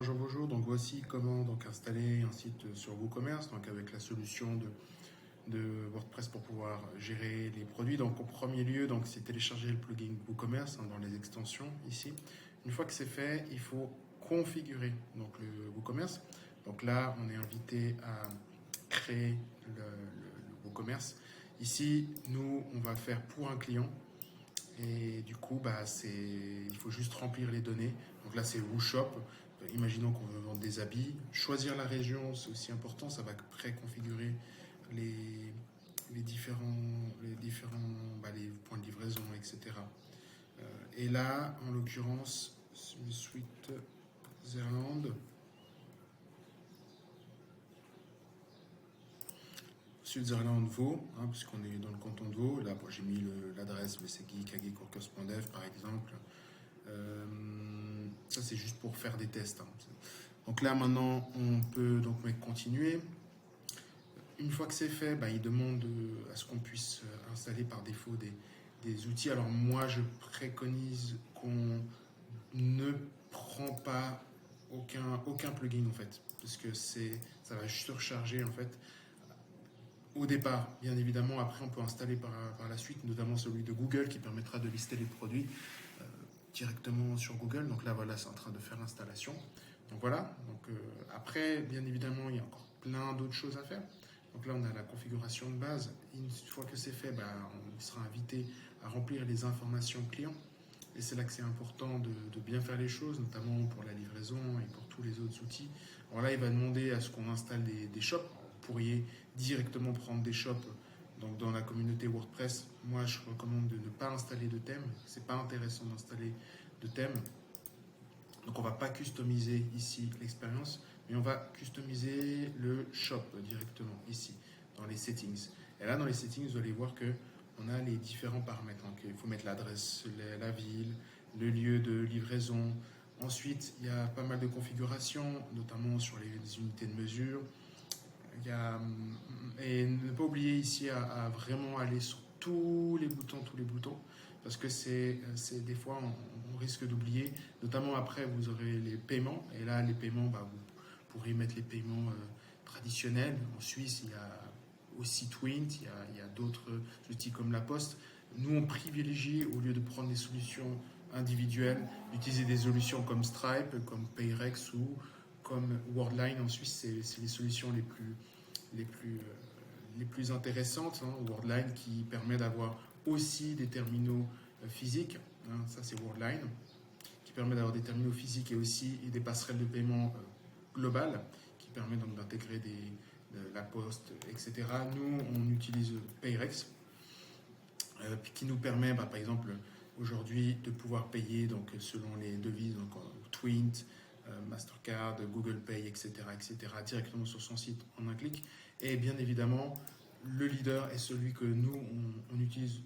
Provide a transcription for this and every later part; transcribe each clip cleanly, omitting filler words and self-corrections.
Bonjour, bonjour. Donc voici comment donc installer un site sur WooCommerce, donc avec la solution de WordPress pour pouvoir gérer les produits. Donc en premier lieu, donc c'est télécharger le plugin WooCommerce dans les extensions ici. Une fois que c'est fait, il faut configurer donc le WooCommerce. Donc là, on est invité à créer le WooCommerce. Ici, nous, on va faire pour un client. Et du coup, il faut juste remplir les données. Donc là, c'est WooShop. Imaginons qu'on veut vendre des habits. Choisir la région, c'est aussi important. Ça va préconfigurer les, les points de livraison, etc. Et là, en l'occurrence, Switzerland. Switzerland Vaud, puisqu'on est dans le canton de Vaud. Là, j'ai mis l'adresse, mais c'est geek@geekorkers.dev par exemple. Ça, c'est juste pour faire des tests. Donc là, maintenant, on peut donc mettre continuer. Une fois que c'est fait, il demande à ce qu'on puisse installer par défaut des outils. Alors moi, je préconise qu'on ne prend pas aucun plugin en fait, parce que ça va surcharger en fait. Au départ, bien évidemment, après on peut installer par la suite, notamment celui de Google qui permettra de lister les produits directement sur Google. Donc là, voilà, c'est en train de faire l'installation. Donc voilà. Donc après, bien évidemment, il y a encore plein d'autres choses à faire. Donc là, on a la configuration de base. Une fois que c'est fait, on sera invité à remplir les informations clients. Et c'est là que c'est important de bien faire les choses, notamment pour la livraison et pour tous les autres outils. Alors là, il va demander à ce qu'on installe des shops. Vous pourriez directement prendre des shops donc dans la communauté WordPress. Moi, je recommande de ne pas installer de thème. C'est pas intéressant d'installer de thème. Donc on va pas customiser ici l'expérience, mais on va customiser le shop directement ici, dans les settings. Et là, dans les settings, vous allez voir que on a les différents paramètres. Donc, il faut mettre l'adresse, la ville, le lieu de livraison. Ensuite, il y a pas mal de configurations, notamment sur les unités de mesure. Et ne pas oublier ici à vraiment aller sur tous les boutons, parce que c'est des fois on risque d'oublier, notamment après vous aurez les paiements, et là les paiements, vous pourrez mettre les paiements traditionnels. En Suisse, il y a aussi Twint, il y a d'autres outils comme la Poste. Nous, on privilégie, au lieu de prendre des solutions individuelles, d'utiliser des solutions comme Stripe, comme Payrex ou comme Worldline. En Suisse, c'est les solutions les plus intéressantes. Worldline qui permet d'avoir aussi des terminaux physiques. Ça, c'est Worldline qui permet d'avoir des terminaux physiques et aussi des passerelles de paiement globales qui permet donc d'intégrer la poste, etc. Nous, on utilise Payrex qui nous permet, par exemple, aujourd'hui, de pouvoir payer donc, selon les devises, donc Twint, Mastercard, Google Pay, etc., directement sur son site en un clic. Et bien évidemment, le leader est celui que nous, on utilise.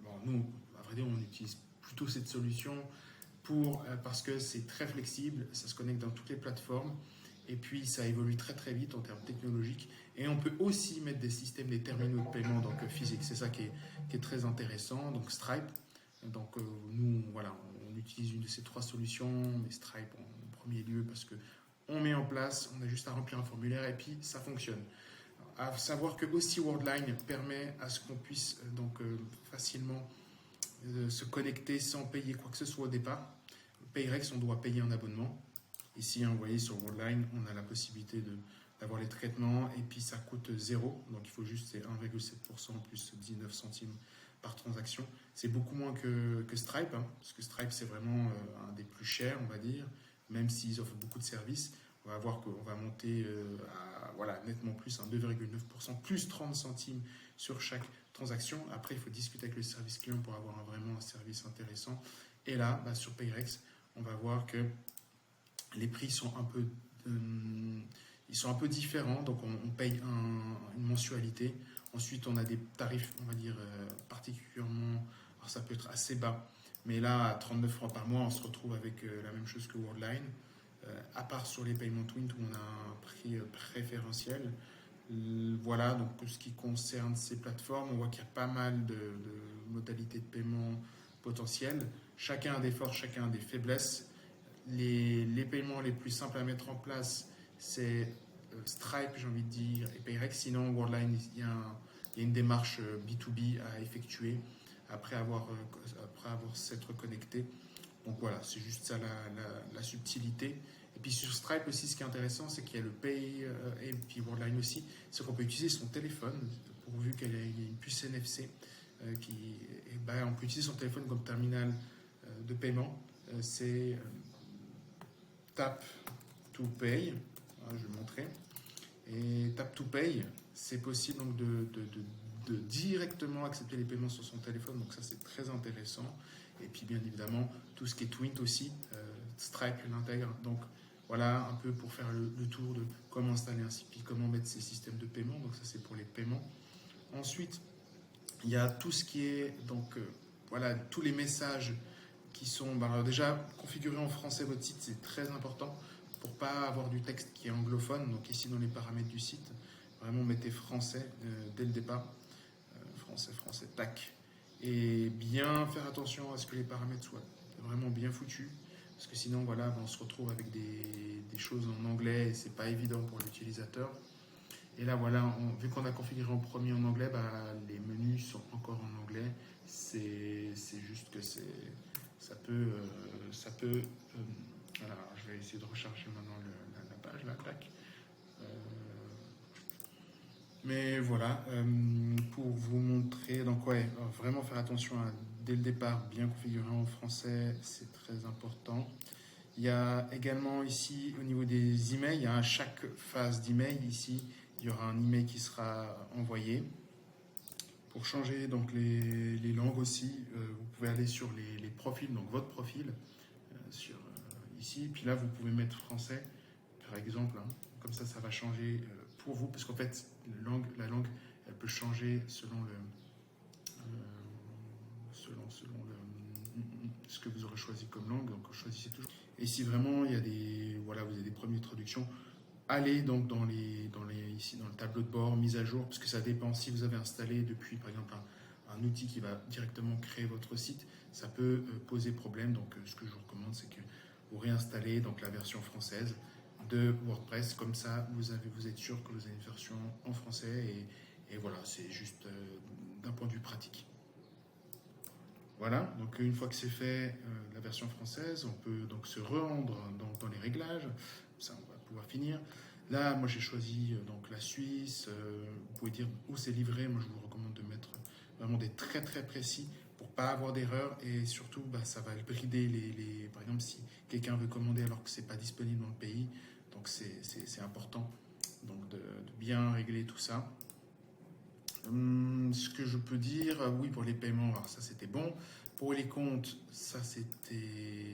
Bon, nous, à vrai dire, on utilise plutôt cette solution parce que c'est très flexible, ça se connecte dans toutes les plateformes. Et puis ça évolue très très vite en termes technologiques. Et on peut aussi mettre des systèmes, des terminaux de paiement donc physiques. C'est ça qui est très intéressant. Donc Stripe. Donc nous, voilà, on utilise une de ces trois solutions, mais Stripe en premier lieu parce que on met en place, on a juste à remplir un formulaire et puis ça fonctionne. À savoir que aussi Worldline permet à ce qu'on puisse facilement se connecter sans payer quoi que ce soit au départ. Payrex, on doit payer un abonnement. Ici, vous voyez, sur Worldline, on a la possibilité d'avoir les traitements et puis ça coûte 0. Donc il faut juste 1,7% plus 19 centimes par transaction. C'est beaucoup moins que Stripe, parce que Stripe, c'est vraiment un des plus chers, on va dire, même s'ils offrent beaucoup de services. On va voir qu'on va monter à nettement plus, 2,9%, plus 30 centimes sur chaque transaction. Après, il faut discuter avec le service client pour avoir vraiment un service intéressant. Et là, sur Payrex, on va voir que les prix sont ils sont un peu différents, donc on paye une mensualité. Ensuite, on a des tarifs, on va dire, particulièrement, alors ça peut être assez bas, mais là, à 39 francs par mois, on se retrouve avec la même chose que Worldline, à part sur les paiements Twint où on a un prix préférentiel. Voilà, donc pour ce qui concerne ces plateformes, on voit qu'il y a pas mal de modalités de paiement potentielles. Chacun a des forces, chacun a des faiblesses. les paiements les plus simples à mettre en place, c'est Stripe, j'ai envie de dire, et Payrex. Sinon, Worldline, il y a une démarche B2B à effectuer après avoir s'être connecté. Donc voilà, c'est juste ça la subtilité. Et puis sur Stripe aussi, ce qui est intéressant, c'est qu'il y a le Pay et puis Worldline aussi, c'est qu'on peut utiliser son téléphone, pourvu qu'il y ait une puce NFC, on peut utiliser son téléphone comme terminal de paiement. C'est Tap to Pay, je vais montrer. Et Tap to Pay, c'est possible donc de directement accepter les paiements sur son téléphone, donc ça c'est très intéressant. Et puis bien évidemment, tout ce qui est Twint aussi, Stripe l'intègre. Donc voilà un peu pour faire le tour de comment installer un CPI, comment mettre ces systèmes de paiement. Donc ça c'est pour les paiements. Ensuite, il y a tout ce qui est, donc voilà, tous les messages qui sont, alors déjà, configurer en français votre site, c'est très important pour pas avoir du texte qui est anglophone. Donc ici, dans les paramètres du site, vraiment mettez français dès le départ. Français, tac. Et bien faire attention à ce que les paramètres soient vraiment bien foutus. Parce que sinon, voilà, on se retrouve avec des choses en anglais et c'est pas évident pour l'utilisateur. Et là, voilà, vu qu'on a configuré en premier en anglais, les menus sont encore en anglais. C'est juste que ça peut. Voilà, je vais essayer de recharger maintenant la page, là, tac. Mais voilà, pour vous montrer, donc ouais, vraiment faire attention à, dès le départ, bien configurer en français, c'est très important. Il y a également ici, au niveau des emails, à chaque phase d'email, ici, il y aura un email qui sera envoyé. Pour changer donc les langues aussi, vous pouvez aller sur les profils, donc votre profil, ici. Puis là, vous pouvez mettre français, par exemple. Comme ça va changer pour vous, parce qu'en fait, la langue, elle peut changer selon ce que vous aurez choisi comme langue. Donc, choisissez toujours. Et si vraiment il y a vous avez des premières traductions, allez donc ici dans le tableau de bord, mise à jour, parce que ça dépend. Si vous avez installé depuis, par exemple, un outil qui va directement créer votre site, ça peut poser problème. Donc, ce que je vous recommande, c'est que vous réinstallez donc la version française de WordPress. Comme ça, vous êtes sûr que vous avez une version en français. Et voilà, c'est juste d'un point de vue pratique. Voilà, donc une fois que c'est fait, la version française, on peut donc se rendre dans les réglages. Ça, on va pouvoir finir. Là, moi, j'ai choisi donc la Suisse. Vous pouvez dire où c'est livré. Moi, je vous recommande de mettre vraiment des très très précis pour pas avoir d'erreur. Et surtout, ça va brider par exemple, si quelqu'un veut commander alors que c'est pas disponible dans le pays. Donc, c'est important donc de bien régler tout ça. Ce que je peux dire, oui, pour les paiements, alors ça c'était bon. Pour les comptes, ça c'était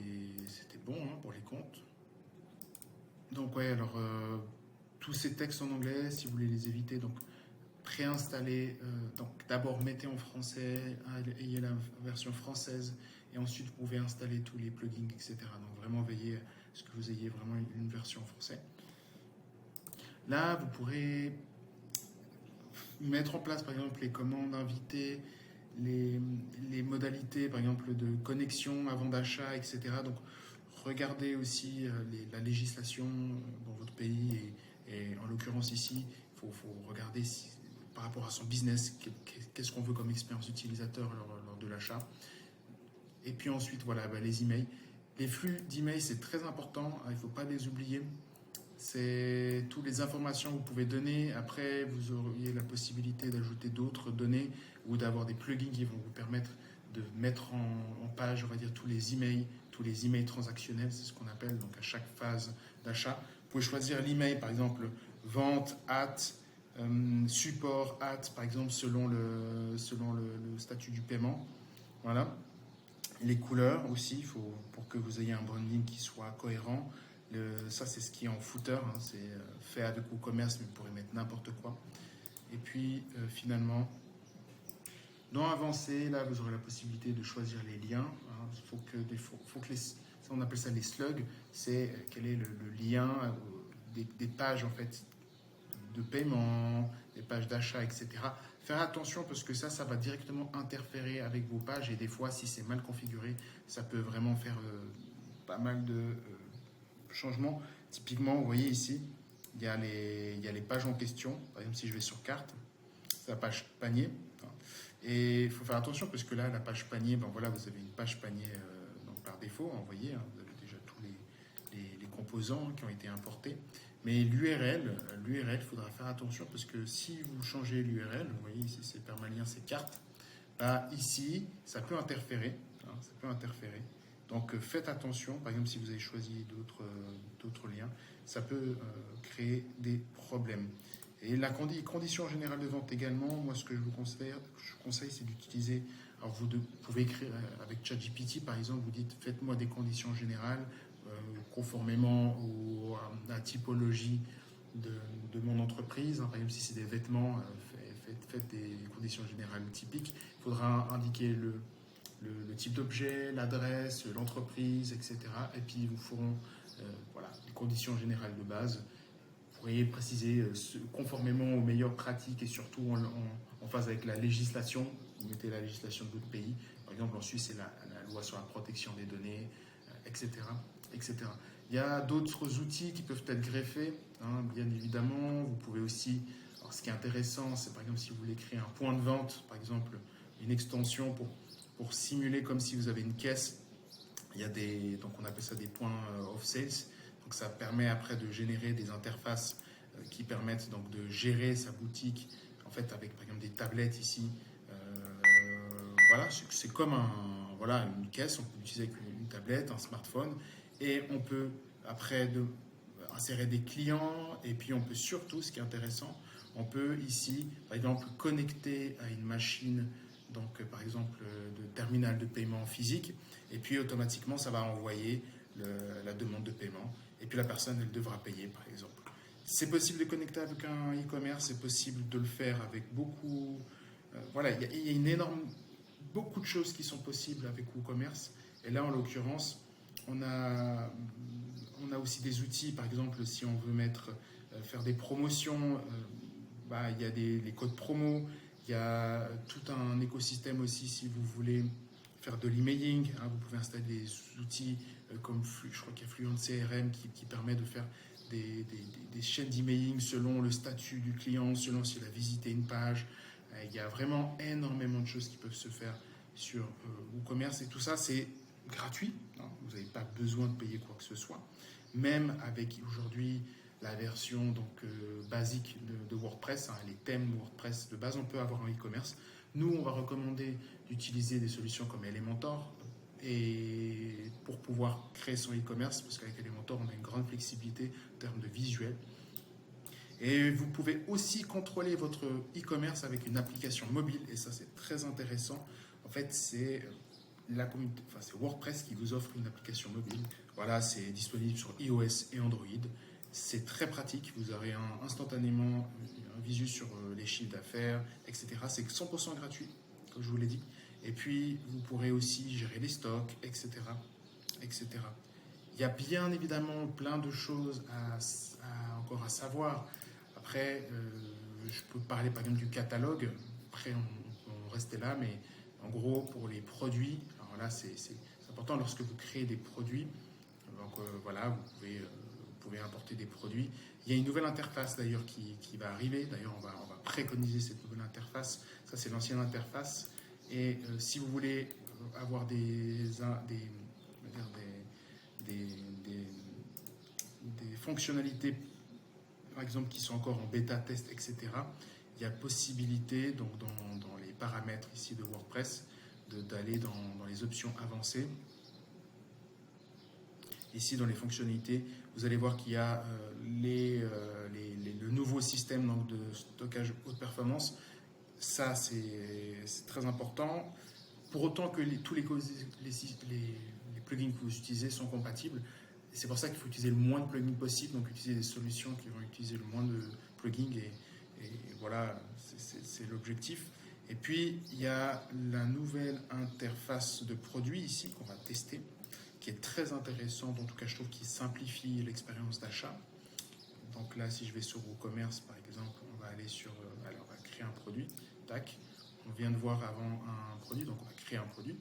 bon pour les comptes. Donc ouais, alors tous ces textes en anglais, si vous voulez les éviter, donc préinstaller, donc d'abord mettez en français, ayez la version française, et ensuite vous pouvez installer tous les plugins, etc. Donc vraiment veillez à ce que vous ayez vraiment une version en français. Là, vous pourrez mettre en place par exemple les commandes invitées, les modalités par exemple de connexion avant d'achat, etc. Donc regardez aussi la législation dans votre pays et en l'occurrence ici, il faut regarder par rapport à son business, qu'est-ce qu'on veut comme expérience utilisateur lors de l'achat. Et puis ensuite, voilà, les emails. Les flux d'emails, c'est très important, il ne faut pas les oublier. C'est toutes les informations que vous pouvez donner. Après, vous auriez la possibilité d'ajouter d'autres données ou d'avoir des plugins qui vont vous permettre de mettre en page, on va dire, tous les emails transactionnels, c'est ce qu'on appelle, donc à chaque phase d'achat. Vous pouvez choisir l'email, par exemple, vente, support, par exemple, selon le statut du paiement. Voilà. Les couleurs aussi, pour que vous ayez un branding qui soit cohérent. Ça, c'est ce qui est en footer, c'est fait avec WooCommerce, mais vous pourrez mettre n'importe quoi. Et puis, finalement, dans Avancer, là, vous aurez la possibilité de choisir les liens. Faut que on appelle ça les slugs, c'est quel est le lien des pages, en fait, de paiement, des pages d'achat, etc. Faire attention parce que ça va directement interférer avec vos pages et des fois, si c'est mal configuré, ça peut vraiment faire pas mal de changements. Typiquement, vous voyez ici, il y a les pages en question. Par exemple, si je vais sur carte, c'est la page panier. Et il faut faire attention parce que là, la page panier, ben voilà, vous avez une page panier donc par défaut, vous voyez, hein, vous avez déjà tous les composants qui ont été importés. Mais l'URL, il faudra faire attention parce que si vous changez l'URL, vous voyez ici, c'est permalien, c'est carte, bah, ici, ça peut interférer. Hein, ça peut interférer. Donc faites attention, par exemple, si vous avez choisi d'autres liens, ça peut créer des problèmes. Et la condition générale de vente également, moi ce que je vous conseille c'est d'utiliser, alors vous pouvez écrire avec ChatGPT par exemple, vous dites faites-moi des conditions générales conformément à la typologie de mon entreprise. Par exemple si c'est des vêtements, faites des conditions générales typiques. Il faudra indiquer le type d'objet, l'adresse, l'entreprise, etc. Et puis ils vous feront voilà, les conditions générales de base. Vous pourriez préciser conformément aux meilleures pratiques et surtout en phase avec la législation. Vous mettez la législation de votre pays. Par exemple, en Suisse, c'est la loi sur la protection des données, etc., etc. Il y a d'autres outils qui peuvent être greffés, hein, bien évidemment. Vous pouvez aussi... Alors, ce qui est intéressant, c'est par exemple si vous voulez créer un point de vente, par exemple une extension pour simuler comme si vous avez une caisse. Il y a donc on appelle ça des points of sales. Donc ça permet après de générer des interfaces qui permettent donc de gérer sa boutique en fait avec par exemple des tablettes ici. Voilà, c'est comme une caisse, on peut l'utiliser avec une tablette, un smartphone et on peut après insérer des clients et puis on peut surtout, ce qui est intéressant, on peut ici par exemple connecter à une machine donc par exemple de terminal de paiement physique et puis automatiquement ça va envoyer la demande de paiement et puis la personne elle devra payer par exemple. C'est possible de connecter avec un e-commerce, c'est possible de le faire avec beaucoup... voilà, il y a beaucoup de choses qui sont possibles avec WooCommerce et là en l'occurrence on a aussi des outils, par exemple si on veut faire des promotions, il y a les codes promo, il y a tout un écosystème aussi si vous voulez faire de l'emailing. Hein, vous pouvez installer des outils comme je crois qu'il y a Fluent CRM qui permet de faire des chaînes d'emailing selon le statut du client, selon s'il a visité une page. Il y a vraiment énormément de choses qui peuvent se faire sur WooCommerce et tout ça c'est gratuit. Hein, vous n'avez pas besoin de payer quoi que ce soit. Même avec aujourd'hui la version donc, basique de WordPress, hein, les thèmes WordPress de base, on peut avoir un e-commerce. Nous, on va recommander d'utiliser des solutions comme Elementor et pour pouvoir créer son e-commerce, parce qu'avec Elementor, on a une grande flexibilité en termes de visuel. Et vous pouvez aussi contrôler votre e-commerce avec une application mobile, et ça c'est très intéressant. En fait, c'est c'est WordPress qui vous offre une application mobile. Voilà, c'est disponible sur iOS et Android. C'est très pratique. Vous aurez instantanément un visu sur les chiffres d'affaires, etc. C'est 100% gratuit, comme je vous l'ai dit. Et puis, vous pourrez aussi gérer les stocks, etc., etc. Il y a bien évidemment plein de choses encore à savoir. Après, je peux parler par exemple du catalogue. Après, on restait là, mais en gros, pour les produits, alors là, c'est important lorsque vous créez des produits. Donc voilà, vous pouvez importer des produits. Il y a une nouvelle interface d'ailleurs qui va arriver. D'ailleurs, on va préconiser cette nouvelle interface. Ça, c'est l'ancienne interface. Et si vous voulez avoir des fonctionnalités, par exemple, qui sont encore en bêta test, etc., il y a possibilité, donc dans les paramètres ici de WordPress, d'aller dans les options avancées. Ici, dans les fonctionnalités, vous allez voir qu'il y a le nouveau système donc, de stockage haute performance. Ça, c'est très important. Pour autant que tous les plugins que vous utilisez sont compatibles. C'est pour ça qu'il faut utiliser le moins de plugins possible, donc utiliser des solutions qui vont utiliser le moins de plugins et voilà, c'est l'objectif. Et puis, il y a la nouvelle interface de produit ici qu'on va tester, qui est très intéressante, en tout cas je trouve qu'il simplifie l'expérience d'achat. Donc là, si je vais sur WooCommerce par exemple, on va aller sur, alors on va créer un produit, tac, on vient de voir avant un produit, donc on va créer un produit.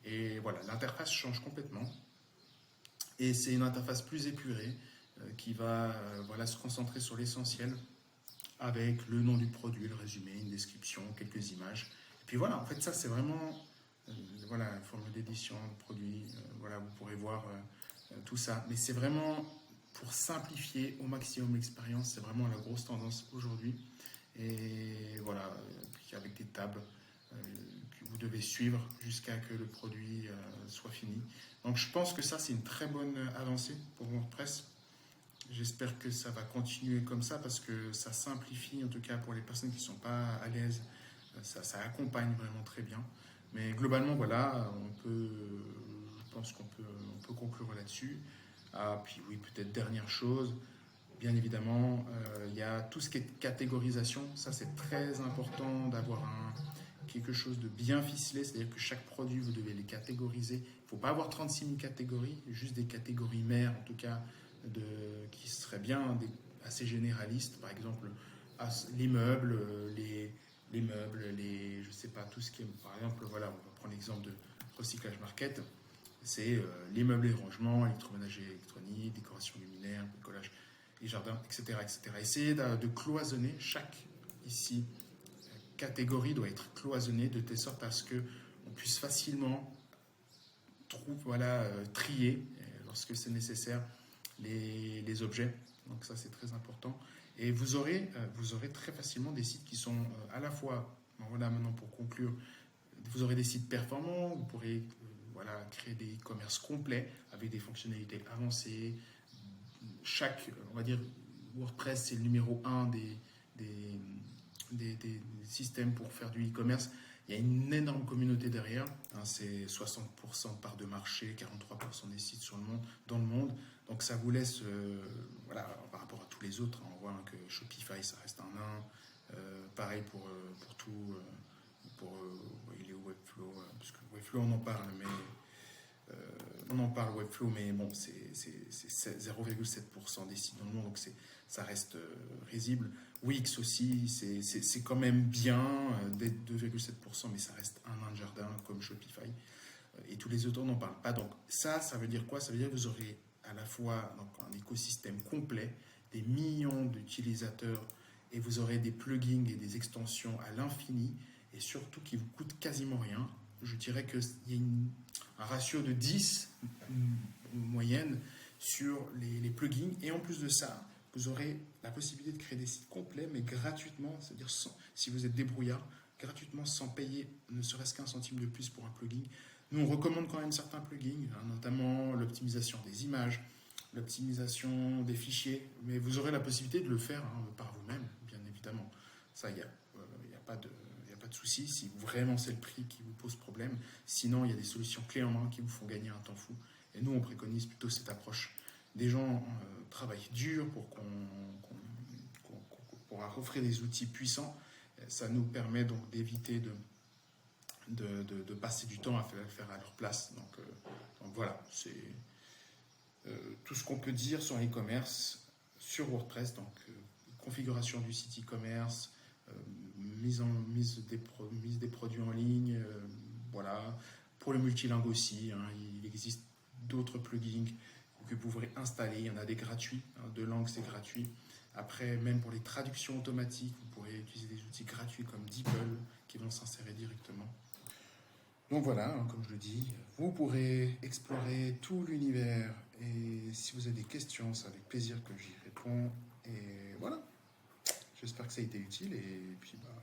Et voilà, l'interface change complètement. Et c'est une interface plus épurée qui va voilà, se concentrer sur l'essentiel avec le nom du produit, le résumé, une description, quelques images. Et puis voilà, en fait, ça c'est vraiment voilà, une formule d'édition de produit. Voilà, vous pourrez voir tout ça. Mais c'est vraiment pour simplifier au maximum l'expérience. C'est vraiment la grosse tendance aujourd'hui. Et voilà, puis avec des tables que vous devez suivre jusqu'à que le produit soit fini. Donc je pense que ça, c'est une très bonne avancée pour WordPress. J'espère que ça va continuer comme ça parce que ça simplifie, en tout cas pour les personnes qui ne sont pas à l'aise, ça accompagne vraiment très bien. Mais globalement, voilà, je pense qu'on peut conclure là-dessus. Ah, puis oui, peut-être dernière chose, bien évidemment, il y a tout ce qui est catégorisation. Ça, c'est très important d'avoir quelque chose de bien ficelé, c'est-à-dire que chaque produit, vous devez les catégoriser. Il ne faut pas avoir 36 000 catégories, juste des catégories mères, en tout cas, qui seraient bien assez généralistes. Par exemple, les meubles, je sais pas, tout ce qui est, par exemple, voilà, on va prendre l'exemple de Recyclage Market, c'est les meubles et rangements, électroménager, électronique, décoration luminaire, bricolage et jardin, etc., etc. Essayez de cloisonner chaque ici catégorie doit être cloisonnée de telle sorte à ce que on puisse facilement trier lorsque c'est nécessaire les objets. Donc ça c'est très important. Et vous aurez très facilement des sites qui sont à la fois, voilà maintenant pour conclure, vous aurez des sites performants, vous pourrez créer des e-commerce complets avec des fonctionnalités avancées. On va dire, WordPress c'est le numéro 1 des systèmes pour faire du e-commerce. Il y a une énorme communauté derrière. C'est 60% de part de marché, 43% des sites dans le monde. Donc ça vous laisse, par rapport à tous les autres, on voit que Shopify, ça reste un nain. Pareil pour tout, il est Webflow, parce que Webflow, on en parle, Webflow, mais bon, c'est 0,7% des sites dans le monde, donc ça reste risible. Wix aussi, c'est quand même bien, d'être 2,7%, mais ça reste un nain de jardin comme Shopify. Et tous les autres n'en parlent pas. Donc ça veut dire quoi? Ça veut dire que vous aurez à la fois donc, un écosystème complet, des millions d'utilisateurs, et vous aurez des plugins et des extensions à l'infini, et surtout qui vous coûtent quasiment rien. Je dirais qu'il y a un ratio de 10 moyenne sur les plugins, et en plus de ça, vous aurez la possibilité de créer des sites complets, mais gratuitement, c'est-à-dire si vous êtes débrouillard, gratuitement sans payer ne serait-ce qu'un centime de plus pour un plugin. Nous, on recommande quand même certains plugins, notamment l'optimisation des images, l'optimisation des fichiers, mais vous aurez la possibilité de le faire par vous-même, bien évidemment. Ça, il n'y a pas de souci, si vraiment c'est le prix qui vous pose problème. Sinon, il y a des solutions clés en main qui vous font gagner un temps fou. Et nous, on préconise plutôt cette approche. Des gens travaillent dur pour offrir des outils puissants. Ça nous permet donc d'éviter de passer du temps à faire à leur place. Donc voilà, c'est tout ce qu'on peut dire sur l'e-commerce, sur WordPress. Donc configuration du site e-commerce, mise des produits en ligne, voilà. Pour le multilingue aussi, il existe d'autres plugins que vous pourrez installer. Il y en a des gratuits, de langue c'est gratuit. Après, même pour les traductions automatiques, vous pourrez utiliser des outils gratuits comme DeepL qui vont s'insérer directement. Donc voilà, comme je le dis, vous pourrez explorer tout l'univers et si vous avez des questions, c'est avec plaisir que j'y réponds. Et voilà, j'espère que ça a été utile et puis